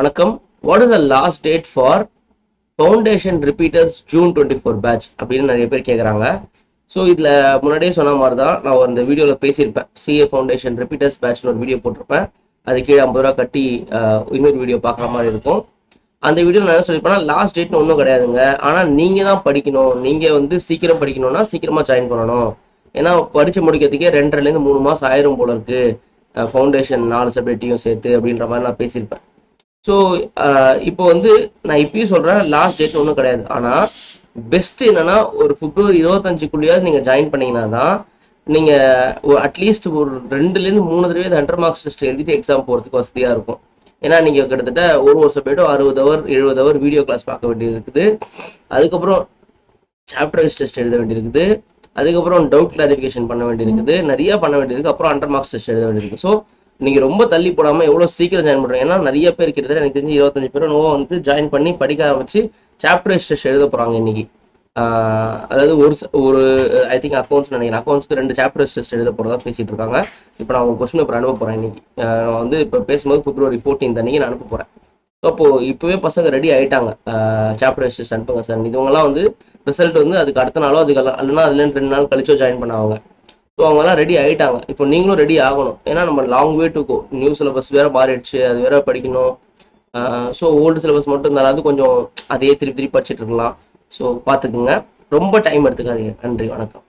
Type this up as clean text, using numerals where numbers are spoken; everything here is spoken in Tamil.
வணக்கம். What is the last date for foundation repeaters June 24 batch அப்படின்னு நிறைய பேர் கேட்குறாங்க. ஸோ இதில் முன்னாடியே சொன்ன மாதிரி தான் நான் அந்த வீடியோவில் பேசியிருப்பேன். சிஏ ஃபவுண்டேஷன் ரிப்பீட்டர்ஸ் பேட்ச்னு ஒரு வீடியோ போட்டிருப்பேன். அது கீழே 50 ரூபா கட்டி இன்னொரு வீடியோ பார்க்குற மாதிரி இருக்கும். அந்த வீடியோ நான் என்ன சொல்லியிருப்பேன்னா, லாஸ்ட் டேட்னு ஒன்றும் கிடையாதுங்க. ஆனால் நீங்கள் தான் படிக்கணும். நீங்கள் வந்து சீக்கிரம் படிக்கணும்னா சீக்கிரமாக ஜாயின் பண்ணணும். ஏன்னா படித்து முடிக்கிறதுக்கே 2.5 3 மாதம் ஆயிரும் போல இருக்கு, ஃபவுண்டேஷன் 4 சப்ஜெக்டையும் சேர்த்து அப்படின்ற மாதிரி நான் பேசியிருப்பேன். ஸோ இப்போ வந்து நான் இப்பயும் சொல்கிறேன், லாஸ்ட் டேட் ஒன்றும் கிடையாது. ஆனால் பெஸ்ட் என்னன்னா, ஒரு பிப்ரவரி 25க்குள்ளேயாவது நீங்கள் ஜாயின் பண்ணீங்கன்னா தான் நீங்கள் அட்லீஸ்ட் ஒரு 2-3 தடவை 100 மார்க்ஸ் டெஸ்ட் எழுதிட்டு எக்ஸாம் போகிறதுக்கு வசதியாக இருக்கும். ஏன்னா நீங்கள் கிட்டத்தட்ட ஒரு சப்ஜெக்டும் 60 ஹவர் 70 ஹவர் வீடியோ கிளாஸ் பார்க்க வேண்டியது இருக்குது. அதுக்கப்புறம் சாப்டர் வைஸ் டெஸ்ட் எழுத வேண்டியிருக்குது. அதுக்கப்புறம் டவுட் கிளாரிஃபிகேஷன் பண்ண வேண்டியிருக்குது. நிறைய பண்ண வேண்டியிருக்கு. அப்புறம் 100 மார்க்ஸ் டெஸ்ட் எழுத வேண்டியிருக்கு. ஸோ நீங்கள் ரொம்ப தள்ளி போடாமல் எவ்வளோ சீக்கிரம் ஜாயின் பண்ணுறீங்க. ஏன்னா நிறைய பேர் கிட்டத்தட்ட எனக்கு தெரிஞ்சு 25 பேரும் வந்து ஜாயின் பண்ணி படிக்க ஆரம்பிச்சு சாப்டர் வைஸ் டெஸ்ட் எழுத போகிறாங்க இன்னைக்கு. அதாவது ஒரு ஐ திங்க் அக்கௌண்ட்ஸ் நினைக்கிறேன், அக்கௌண்ட்ஸ்க்கு 2 சாப்டர் வைஸ் டெஸ்ட் எழுத போகிறதா பேசிட்டு இருக்காங்க. இப்போ நான் உங்கள் கொஸ்டின் பேப்பர் அனுப்ப போகிறேன் இன்னைக்கு. நான் வந்து இப்போ பேசும்போது பிப்ரவரி 14 அன்னைக்கு நான் அனுப்ப போகிறேன். அப்போது இப்போவே பசங்க ரெடி ஆகிட்டாங்க. சாப்டர் வைஸ் டெஸ்ட் அனுப்புங்க சார். இதுவங்கலாம் வந்து ரிசல்ட் வந்து அதுக்கு அடுத்த நாளோ அதுக்கெல்லாம் இல்லைன்னா அதுலேருந்து 2 நாள் கழிச்சோ ஜாயின் பண்ணுவாங்க. ஸோ அவங்கெல்லாம் ரெடி ஆகிட்டாங்க. இப்போ நீங்களும் ரெடி ஆகணும். ஏன்னா நம்ம long way to go. New syllabus வேறு மாறிடுச்சு, அது வேற படிக்கணும். ஸோ ஓல்டு சிலபஸ் மட்டும் இருந்தாலும் கொஞ்சம் அதையே திருப்பி திருப்பி படிச்சுட்டு இருக்கலாம். ஸோ பார்த்துக்குங்க, ரொம்ப டைம் எடுத்துக்காதீங்க. நன்றி, வணக்கம்.